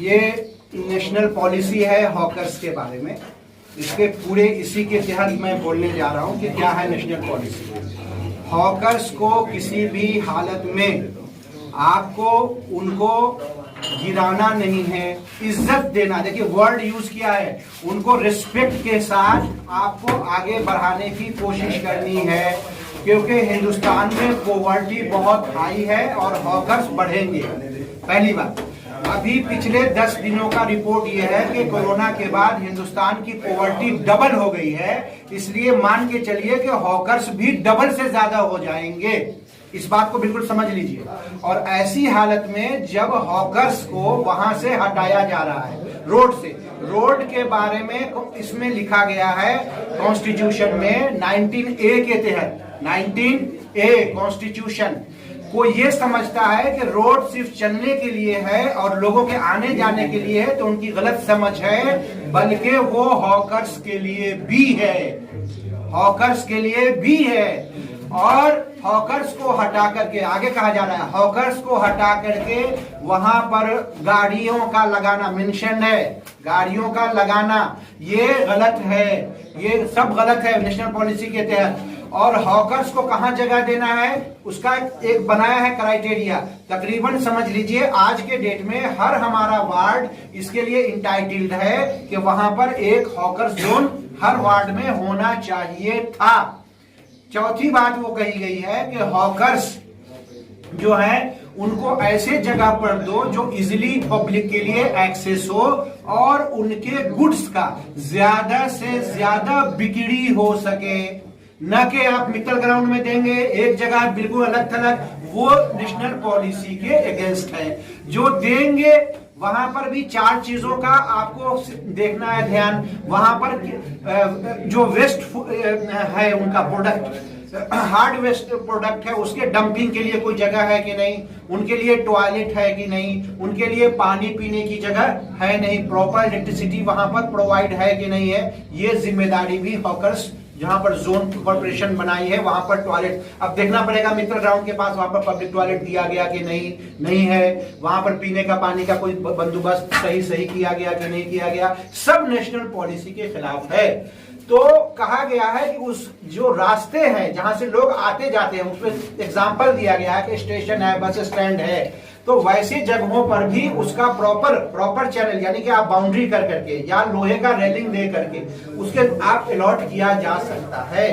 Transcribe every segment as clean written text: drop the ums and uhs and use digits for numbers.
ये national policy है hawkers के बारे में। इसके पूरे इसी के तहत मैं बोलने जा रहा हूँ कि क्या है नेशनल पॉलिसी। हॉकर्स को किसी भी हालत में आपको उनको गिराना नहीं है, इज्जत देना। देखिए वर्ड यूज किया है, उनको रिस्पेक्ट के साथ आपको आगे बढ़ाने की कोशिश करनी है, क्योंकि हिंदुस्तान में पॉवर्टी बहुत हाई है और हॉकर्स बढ़ेंगे। पहली बात, अभी पिछले 10 दिनों का रिपोर्ट यह है कि कोरोना के बाद हिंदुस्तान की पॉवर्टी डबल हो गई है, इसलिए मान के चलिए कि हॉकर्स भी डबल से ज्यादा हो जाएंगे। इस बात को बिल्कुल समझ लीजिए। और ऐसी हालत में जब हॉकर्स को वहां से हटाया जा रहा है रोड से, रोड के बारे में इसमें लिखा गया है कॉन्स्टिट्यूशन में 19A के तहत, 19A कॉन्स्टिट्यूशन को ये समझता है कि रोड सिर्फ चलने के लिए है और लोगों के आने जाने के लिए है, तो उनकी गलत समझ है, बल्कि वो हॉकर्स के लिए भी है, हॉकर्स के लिए भी है। और हॉकर्स को हटा करके आगे कहा जा रहा है, हॉकर्स को हटा करके वहां पर गाड़ियों का लगाना, मेंशन है गाड़ियों का लगाना, ये गलत है, ये सब गलत है नेशनल पॉलिसी के तहत। और हॉकर्स को कहां जगह देना है उसका एक बनाया है क्राइटेरिया। तकरीबन समझ लीजिए आज के डेट में हर हमारा वार्ड इसके लिए इंटाइटल्ड है कि वहां पर एक हॉकर्स जोन हर वार्ड में होना चाहिए था। चौथी बात वो कही गई है कि हॉकर्स जो है उनको ऐसे जगह पर दो जो इजिली पब्लिक के लिए एक्सेस हो और उनके गुड्स का ज्यादा से ज्यादा बिक्री हो सके, न कि आप मित्तल ग्राउंड में देंगे एक जगह बिल्कुल अलग थलग, वो नेशनल पॉलिसी के अगेंस्ट है। जो देंगे वहां पर भी 4 चीजों का आपको देखना है ध्यान। वहां पर जो वेस्ट है उनका प्रोडक्ट, हार्ड वेस्ट प्रोडक्ट है, उसके डंपिंग के लिए कोई जगह है कि नहीं, उनके लिए टॉयलेट है कि नहीं, उनके लिए पानी पीने की जगह है नहीं, प्रॉपर इलेक्ट्रिसिटी वहां पर प्रोवाइड है कि नहीं है, ये जिम्मेदारी भी हॉकर्स जहां पर जोन कॉर्पोरेशन बनाई है वहां पर टॉयलेट अब देखना पड़ेगा मित्तल ग्राउंड के पास वहां पर पब्लिक टॉयलेट दिया गया कि नहीं है, वहां पर पीने का पानी का कोई बंदोबस्त सही किया गया कि नहीं किया गया, सब नेशनल पॉलिसी के खिलाफ है। तो कहा गया है कि उस जो रास्ते हैं जहां से लोग आते जाते हैं उसमें एग्जाम्पल दिया गया है कि स्टेशन है, बस स्टैंड है, तो वैसी जगहों पर भी उसका प्रॉपर चैनल यानी कि आप बाउंड्री कर करके या लोहे का रेलिंग दे करके उसके आप अलॉट किया जा सकता है।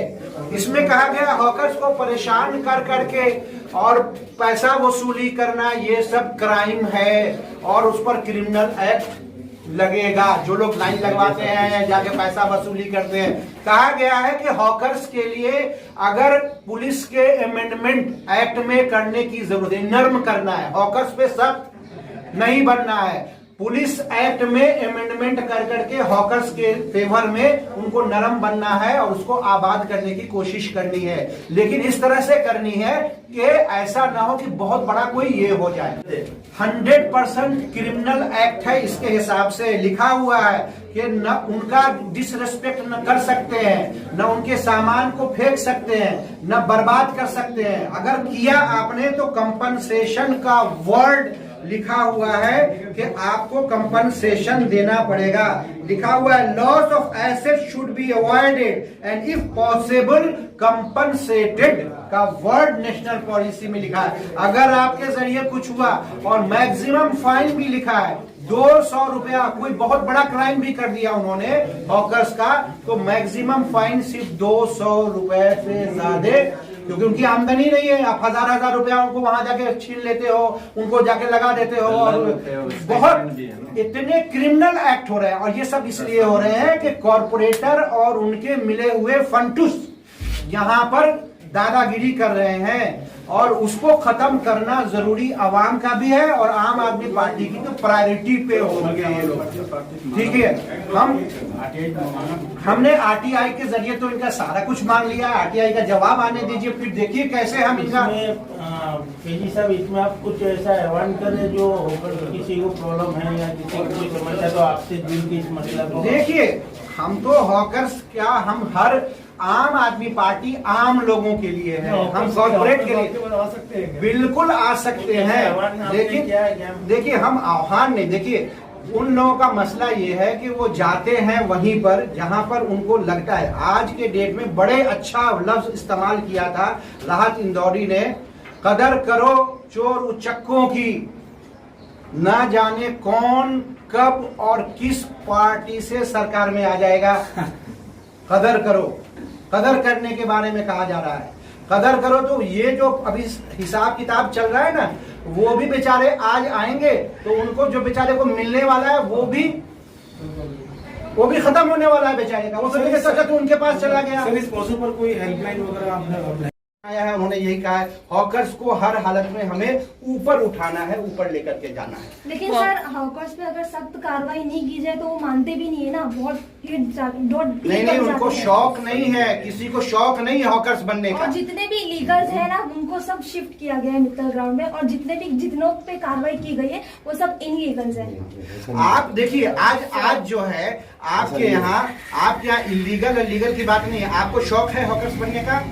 इसमें कहा गया हॉकर्स को परेशान कर करके और पैसा वसूली करना ये सब क्राइम है और उस पर क्रिमिनल एक्ट लगेगा। जो लोग लाइन लगवाते हैं जाके पैसा वसूली करते हैं, कहा गया है कि हॉकर्स के लिए अगर पुलिस के अमेंडमेंट एक्ट में करने की जरूरत है, नर्म करना है, हॉकर्स पे सख्त नहीं बनना है, पुलिस एक्ट में अमेंडमेंट कर करके हॉकर्स के फेवर में उनको नरम बनना है और उसको आबाद करने की कोशिश करनी है, लेकिन इस तरह से करनी है कि ऐसा ना हो कि बहुत बड़ा कोई ये हो जाए। 100% क्रिमिनल एक्ट है, इसके हिसाब से लिखा हुआ है कि न उनका डिसरेस्पेक्ट न कर सकते हैं, न उनके सामान को फेंक सकते हैं, न बर्बाद कर सकते हैं। अगर किया आपने तो कंपनसेशन का वर्ड लिखा हुआ है कि आपको कंपनसेशन देना पड़ेगा। लिखा हुआ है loss of asset should be avoided and if possible compensated का वर्ड नेशनल पॉलिसी में लिखा है। अगर आपके जरिए कुछ हुआ और मैक्सिमम फाइन भी लिखा है 200 रुपया, कोई बहुत बड़ा क्राइम भी कर दिया उन्होंने हॉकर्स का, तो मैक्सिमम फाइन सिर्फ 200 रुपए से ज्यादा, क्योंकि उनकी आमदनी नहीं है। आप हजार रुपया उनको वहां जाके छीन लेते हो, उनको जाके लगा देते हो और बहुत इतने क्रिमिनल एक्ट हो रहे हैं। और ये सब इसलिए हो रहे हैं कि कॉरपोरेटर और उनके मिले हुए फंटूस यहाँ पर दादागिरी कर रहे हैं और उसको खत्म करना जरूरी आवाम का भी है और आम आदमी पार्टी की तो प्रायोरिटी पे होंगे ये लोग। ठीक है, हमने आरटीआई के जरिए तो इनका सारा कुछ मांग लिया, आरटीआई का जवाब आने दीजिए, फिर देखिए कैसे हम इनका साहब इसमें आप कुछ ऐसा ऐलान करें जो किसी को प्रॉब्लम है या किसी को कोई समस्या तो आपसे जुड़ के इस मसला को। देखिए हम तो हॉकर्स क्या, हम हर आम आदमी पार्टी आम लोगों के लिए है, हम कॉर्पोरेट के लिए बिल्कुल आ सकते हैं, लेकिन देखिए हम आह्वान नहीं, देखिए उन लोगों का मसला ये है कि वो जाते हैं वहीं पर जहां पर उनको लगता है। आज के डेट में बड़े अच्छा लफ्ज इस्तेमाल किया था राहत इंदौरी ने, कदर करो चोर उचक्कों की, ना जाने कौन कब और किस पार्टी से सरकार में आ जाएगा। कदर करो, कदर करने के बारे में कहा जा रहा है। कदर करो तो ये जो अभी हिसाब किताब चल रहा है ना, वो भी बेचारे आज आएंगे तो उनको जो बेचारे को मिलने वाला है वो भी खत्म होने वाला है बेचारे का। वो सोचेंगे सच तो उनके पास चला गया। सर, इस मौसम पर कोई हेल्पलाइन वगैरह आपने आया है? उन्होंने यही कहा है हॉकर्स को हर हालत में हमें ऊपर उठाना है, ऊपर लेकर के जाना है। लेकिन सर हॉकर्स पे अगर सख्त कार्रवाई नहीं की जाए तो वो मानते भी नहीं है ना, बहुत नहीं, उनको शौक नहीं है, किसी को शौक नहीं है हॉकर्स बनने का। और जितने भी लीगल्स है ना उनको सब शिफ्ट किया गया है मित्तल ग्राउंड में, और जितनों पे कार्रवाई की गई है वो सब इनलीगल्स है। आप देखिए आज जो है आपके यहाँ इलीगल की बात नहीं है। आपको शौक है हॉकर्स बनने का?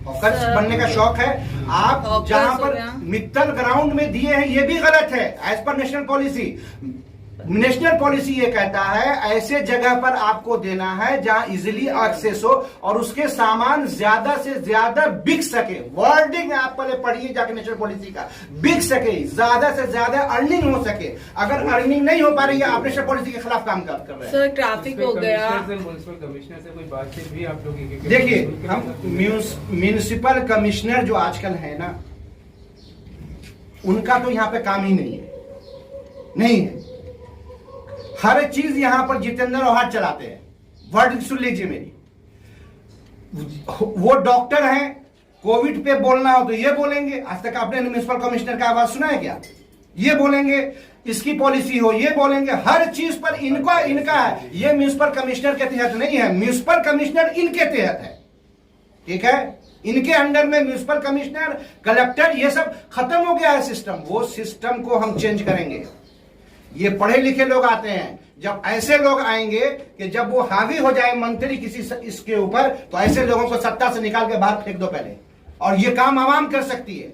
हॉकर्स बनने का शौक है? आप जहां पर मित्तल ग्राउंड में दिए हैं ये भी गलत है as per national policy. National policy ये कहता है ऐसे जगह पर आपको देना है जहां इजिली एक्सेस हो और उसके सामान ज्यादा से ज्यादा बिक सके। वर्डिंग आप पहले पढ़िए जाके नेशनल पॉलिसी का, बिक सके, ज्यादा से ज्यादा अर्निंग हो सके। अगर अर्निंग नहीं हो पा रही है आप नेशनल पॉलिसी के खिलाफ काम कर रहे हैं। सर ट्रैफिक हो गया, म्युनिसिपल कमिश्नर से कोई बातचीत भी आप लोग? देखिए हम म्यूनिसिपल कमिश्नर जो आजकल है ना, उनका तो यहाँ पे काम ही नहीं है। हर चीज यहां पर जितेंद्र औहाड चलाते हैं। वर्ड सुन लीजिए मेरी, वो डॉक्टर हैं, कोविड पे बोलना हो तो ये बोलेंगे। आज तक आपने म्युनिसिपल कमिश्नर का आवाज सुना है क्या? ये बोलेंगे, इसकी पॉलिसी हो ये बोलेंगे। हर चीज पर इनका है। ये म्युनिसिपल कमिश्नर के तहत नहीं है, म्युनिसिपल कमिश्नर इनके तहत है। ठीक है, इनके अंडर में म्युनिसिपल कमिश्नर, कलेक्टर, ये सब खत्म हो गया है सिस्टम। वो सिस्टम को हम चेंज करेंगे। ये पढ़े लिखे लोग आते हैं, जब ऐसे लोग आएंगे कि जब वो हावी हो जाए मंत्री किसी इसके ऊपर, तो ऐसे लोगों को सत्ता से निकाल के बाहर फेंक दो पहले। और ये काम आवाम कर सकती है,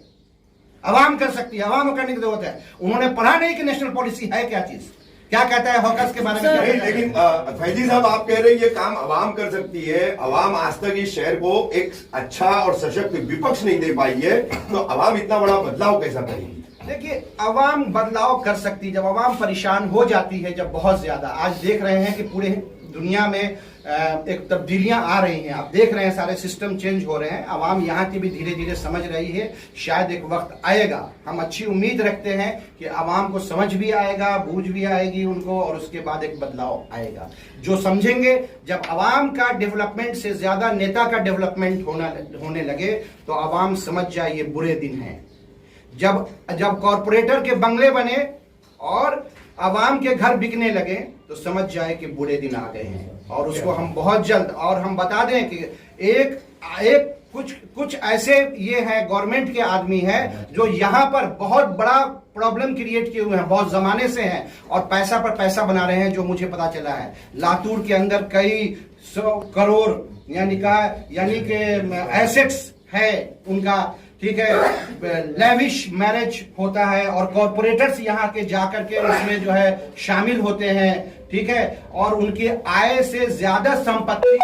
आवाम कर सकती है, आवाम को करने की जरूरत है। उन्होंने पढ़ा नहीं कि नेशनल पॉलिसी है क्या चीज, क्या कहता है हॉकर्स के बारे में। लेकिन फैजी साहब आप कह रहे हैं ये काम आवाम कर सकती है। आवाम आज तक इस शहर को एक अच्छा और सशक्त विपक्ष नहीं दे पाई है, तो आवाम इतना बड़ा बदलाव कैसा करेगी? देखिए अवाम बदलाव कर सकती है जब अवाम परेशान हो जाती है, जब बहुत ज्यादा। आज देख रहे हैं कि पूरे दुनिया में एक तब्दीलियां आ रही हैं। आप देख रहे हैं सारे सिस्टम चेंज हो रहे हैं। अवाम यहाँ की भी धीरे धीरे समझ रही है। शायद एक वक्त आएगा, हम अच्छी उम्मीद रखते हैं कि अवाम को समझ भी आएगा, बूझ भी आएगी उनको, और उसके बाद एक बदलाव आएगा। जो समझेंगे, जब अवाम का डेवलपमेंट से ज्यादा नेता का डेवलपमेंट होने लगे तो अवाम समझ जाए ये बुरे दिन हैं। जब कॉरपोरेटर के बंगले बने और आवाम के घर बिकने लगे तो समझ जाए कि बुरे दिन आ गए हैं। और उसको हम बहुत जल्द, और हम बता दें कि एक कुछ ऐसे ये है गवर्नमेंट के आदमी है जो यहाँ पर बहुत बड़ा प्रॉब्लम क्रिएट किए हुए हैं, बहुत जमाने से हैं, और पैसा पर पैसा बना रहे हैं। जो मुझे पता चला है लातूर के अंदर कई 100 करोड़ यानी कि एसेट्स है उनका। ठीक है, लेविश मैरिज होता है और कॉरपोरेटर्स यहाँ के जाकर के उसमें जो है शामिल होते हैं। ठीक है, और उनकी आय से ज्यादा संपत्ति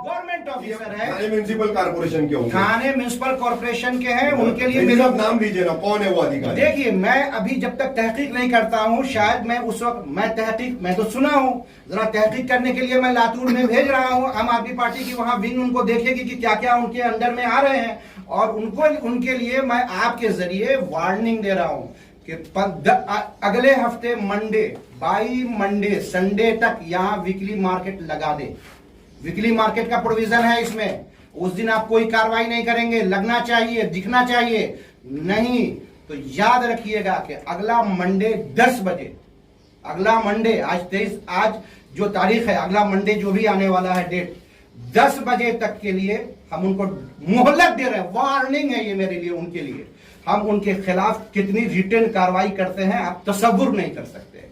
गवर्नमेंट ऑफिसर है। थाने म्युनिसिपल कॉर्पोरेशन के होंगे, थाने म्युनिसिपल कॉर्पोरेशन के हैं। उनके लिए मेरा नाम दीजिए ना, कौन है वो अधिकारी? देखिए मैं अभी जब तक तहकीक नहीं करता हूँ, शायद मैं उस वक्त मैं तो सुना हूँ, जरा तहकीक करने के लिए मैं लातूर में भेज रहा हूँ। आम आदमी पार्टी की वहां विंग उनको देखेगी कि क्या क्या उनके अंडर में आ रहे हैं, और उनके लिए मैं आपके जरिए वार्निंग दे रहा हूँ कि अगले हफ्ते मंडे संडे तक यहाँ वीकली मार्केट लगा दे। वीकली मार्केट का प्रोविजन है इसमें। उस दिन आप कोई कार्रवाई नहीं करेंगे, लगना चाहिए, दिखना चाहिए। नहीं तो याद रखिएगा कि अगला मंडे 10 बजे, अगला मंडे आज जो तारीख है, अगला मंडे जो भी आने वाला है डेट, 10 बजे तक के लिए हम उनको मोहलत दे रहे हैं। वार्निंग है ये मेरे लिए, उनके लिए। हम उनके खिलाफ कितनी रिटर्न कार्रवाई करते हैं आप तसव्वुर नहीं कर सकते।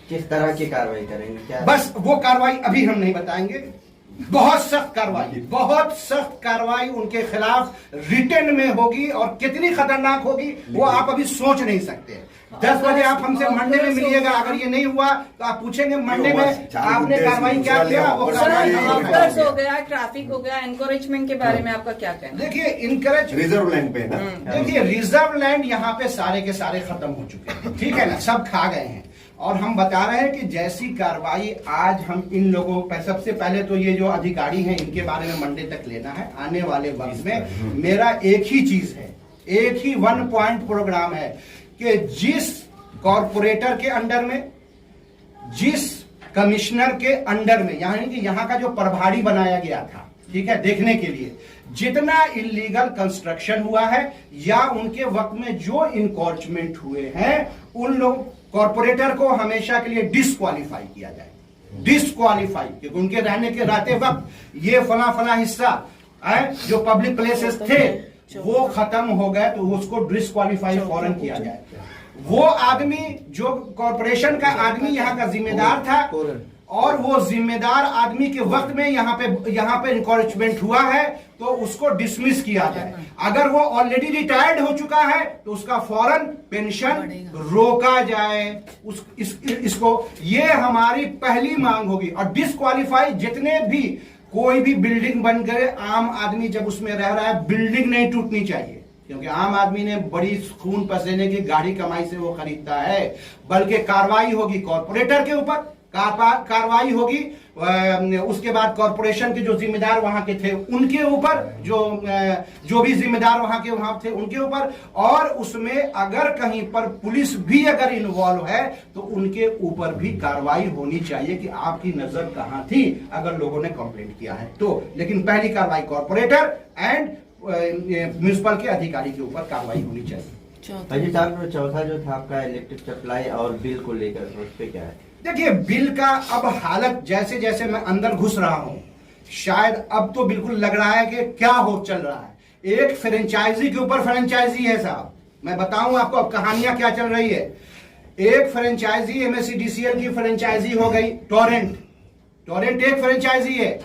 किस तरह की कार्रवाई करेंगे क्या? बस वो कार्रवाई अभी हम नहीं बताएंगे, बहुत सख्त कार्रवाई उनके खिलाफ रिटर्न में होगी, और कितनी खतरनाक होगी वो आप अभी सोच नहीं सकते। 10 बजे आप हमसे मंडे में मिलिएगा, अगर ये नहीं हुआ तो आप पूछेंगे मंडे में आपने कार्रवाई क्या किया। वो हॉकर्स हो गया, ट्रैफिक हो गया, एनकरेजमेंट के बारे में आपका क्या कहना है? देखिए, इनकरेज रिजर्व लैंड पे ना, देखिए रिजर्व लैंड यहाँ पे सारे के सारे खत्म हो चुके हैं, ठीक है ना, सब खा गए हैं। और हम बता रहे हैं कि जैसी कार्रवाई आज हम इन लोगों पर, सबसे पहले तो ये जो अधिकारी हैं इनके बारे में मंडे तक लेना है। आने वाले वक्त में मेरा एक ही चीज है, एक ही 1 पॉइंट प्रोग्राम है कि जिस कॉरपोरेटर के अंडर में, जिस कमिश्नर के अंडर में, यानी कि यहाँ का जो प्रभारी बनाया गया था, ठीक है, देखने के लिए जितना इलीगल कंस्ट्रक्शन हुआ है या उनके वक्त में जो इनकॉर्चमेंट हुए हैं, उन लोग कॉरपोरेटर को हमेशा के लिए डिस्क्वालीफाई किया जाए, डिस्क्वालीफाई, क्योंकि उनके रहते वक्त ये फला हिस्सा जो पब्लिक प्लेसेस थे वो खत्म हो गए, तो उसको डिस्क्वालीफाई फौरन किया जाए। वो आदमी जो कॉरपोरेशन का आदमी यहाँ का जिम्मेदार था, और वो जिम्मेदार आदमी के वक्त में यहाँ पे इनकरेजमेंट हुआ है, तो उसको डिसमिस किया जाए। अगर वो ऑलरेडी रिटायर्ड हो चुका है तो उसका फौरन पेंशन रोका जाए। इसको ये हमारी पहली मांग होगी। और डिस्क्वालीफाई जितने भी, कोई भी बिल्डिंग बन गए, आम आदमी जब उसमें रह रहा है, बिल्डिंग नहीं टूटनी चाहिए, क्योंकि आम आदमी ने बड़ी खून पसीने की गाड़ी कमाई से वो खरीदता है। बल्कि कार्रवाई होगी कॉरपोरेटर के ऊपर, कार्रवाई होगी उसके बाद कॉरपोरेशन के जो जिम्मेदार वहां के थे उनके ऊपर, जो भी जिम्मेदार वहां थे उनके ऊपर, और उसमें अगर कहीं पर पुलिस भी अगर इन्वॉल्व है तो उनके ऊपर भी कार्रवाई होनी चाहिए कि आपकी नजर कहां थी अगर लोगों ने कंप्लेंट किया है तो। लेकिन पहली कार्रवाई कॉरपोरेटर एंड म्युनिसिपल के अधिकारी के ऊपर कार्रवाई होनी चाहिए। अजीत साहब, चौथा जो था आपका इलेक्ट्रिक सप्लाई और बिल को लेकर, उस पे क्या है? देखिए, बिल का अब हालत जैसे जैसे मैं अंदर घुस रहा हूं, शायद अब तो बिल्कुल लग रहा है कि क्या हो चल रहा है। एक फ्रेंचाइजी के ऊपर फ्रेंचाइजी है साहब। मैं बताऊं आपको अब कहानियां क्या चल रही है। एक फ्रेंचाइजी MSCDCL की फ्रेंचाइजी हो गई टोरेंट एक फ्रेंचाइजी है,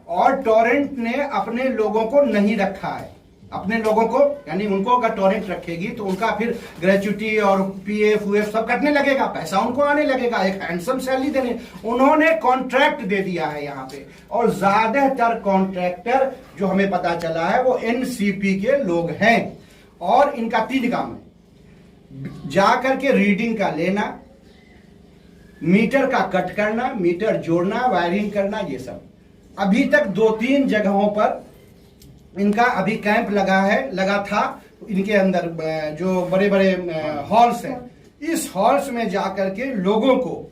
और टोरेंट ने अपने लोगों को नहीं रखा है। अपने लोगों को, यानी उनको अगर टोरेंट रखेगी तो उनका फिर ग्रेच्युटी और PF UF सब कटने लगेगा, पैसा उनको आने लगेगा, एक हैंडसम सैलरी देने। उन्होंने कॉन्ट्रैक्ट दे दिया है यहाँ पे, और ज्यादातर कॉन्ट्रैक्टर जो हमें पता चला है वो NCP के लोग हैं। और इनका 3 काम है, जाकर के रीडिंग का लेना, मीटर का कट करना, मीटर जोड़ना, वायरिंग करना, ये सब। अभी तक 2-3 जगहों पर इनका अभी कैंप लगा था। इनके अंदर जो बड़े बड़े हॉल्स हैं, इस हॉल्स में जाकर के लोगों को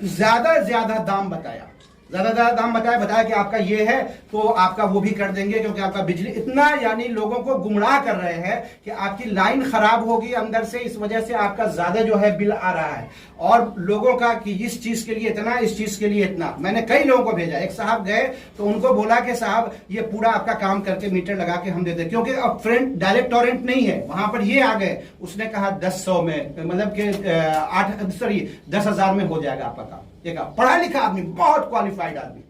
ज्यादा दाम बताया कि आपका ये है तो आपका वो भी कर देंगे, क्योंकि आपका बिजली इतना, यानी लोगों को गुमराह कर रहे हैं कि आपकी लाइन खराब होगी अंदर से, इस वजह से आपका ज्यादा जो है बिल आ रहा है। और लोगों का कि इस चीज के लिए इतना, इस चीज के लिए इतना। मैंने कई लोगों को भेजा, एक साहब गए तो उनको बोला कि साहब ये पूरा आपका काम करके मीटर लगा के हम देते, क्योंकि अब फ्रेंड डायरेक्ट टोरेंट नहीं है वहां पर। ये आ गए, उसने कहा 1000 में, मतलब कि 10,000 में हो जाएगा आपका काम। देखा, पढ़ा लिखा आदमी, बहुत क्वालिफाइड आदमी।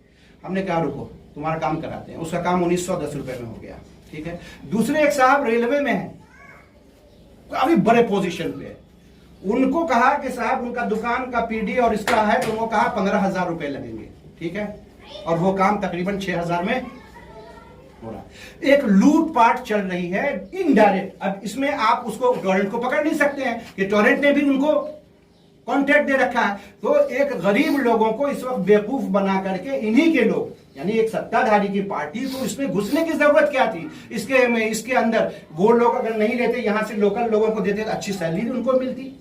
हमने कहा रुको, तुम्हारा काम कराते हैं। उसका काम 1910 रुपए में हो गया, ठीक है। दूसरे एक साहब रेलवे में है, काफी बड़े पोजीशन पे है। उनको कहा कि साहब उनका दुकान का PD और इसका है, तो उनको कहा 15,000 रुपए लगेंगे, ठीक है। और वो काम तकरीबन 6,000 में हो रहा है। एक लूटपाट चल रही है इनडायरेक्ट। अब इसमें आप उसको टोरेंट को पकड़ नहीं सकते हैं कि टोरेंट ने भी उनको कॉन्ट्रैक्ट दे रखा है। तो एक गरीब लोगों को इस वक्त बेवकूफ बना करके इन्हीं के लोग, यानी एक सत्ताधारी की पार्टी को इसमें घुसने की जरूरत क्या थी? इसके अंदर वो लोग अगर नहीं लेते, यहां से लोकल लोगों को देते तो अच्छी सैलरी उनको मिलती,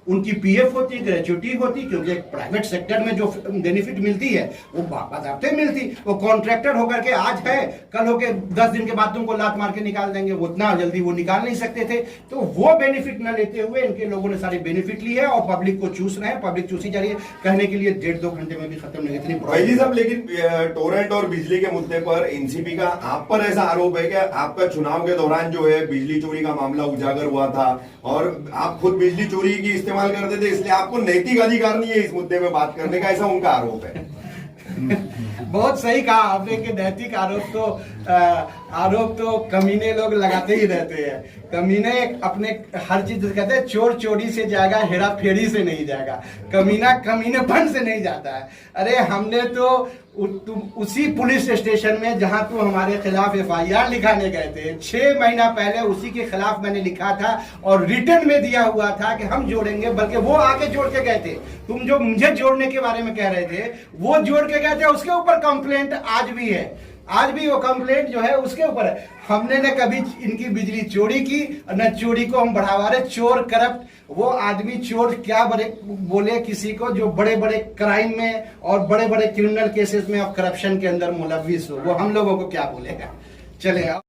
उनकी PF होती, ग्रेच्युटी होती, क्योंकि एक प्राइवेट सेक्टर में जो बेनिफिट मिलती है वो बाकायदे मिलती। वो कॉन्ट्रैक्टर होकर के आज है, कल होके 10 दिन के बाद तुमको लात मार के निकाल देंगे, वो इतना जल्दी वो निकाल नहीं सकते थे। तो वो बेनिफिट न लेते हुए इनके लोगों ने सारी बेनिफिट ली है और पब्लिक को चूस रहे हैं। पब्लिक चूसी जा रही है, कहने के लिए 1.5-2 घंटे में भी खत्म नहीं। इतनी भाई साहब, लेकिन टोरेंट और बिजली के मुद्दे पर NCP का आप पर ऐसा आरोप है कि आपका चुनाव के दौरान जो है बिजली चोरी का मामला उजागर हुआ था, और आप खुद बिजली चोरी की इस्तेमाल करते थे, इसलिए आपको नैतिक अधिकार नहीं है इस मुद्दे में बात करने का, ऐसा उनका आरोप है। बहुत सही कहा आपने कि नैतिक आरोप तो कमीने लोग लगाते ही रहते हैं। कमीने अपने हर चीज कहते हैं, चोर चोरी से जाएगा, हेरा फेरी से नहीं जाएगा, कमीना कमीनेपन से नहीं जाता है। अरे हमने तो उसी पुलिस स्टेशन में जहां तू हमारे खिलाफ FIR लिखाने गए थे, 6 महीना पहले उसी के खिलाफ मैंने लिखा था और रिटर्न में दिया हुआ था कि हम जोड़ेंगे, बल्कि वो आके जोड़ के गए थे। तुम जो मुझे जोड़ने के बारे में कह रहे थे वो जोड़ के गए थे, उसके ऊपर कंप्लेंट आज भी है, आज भी वो कंप्लेंट जो है उसके ऊपर है। हमने न कभी इनकी बिजली चोरी की न चोरी को हम बढ़ावा रहे। चोर करप्ट वो आदमी चोर क्या बड़े बोले किसी को जो बड़े बड़े क्राइम में और बड़े बड़े क्रिमिनल केसेस में अब करप्शन के अंदर मुलविस हो, वो हम लोगों को क्या बोलेगा। चले आप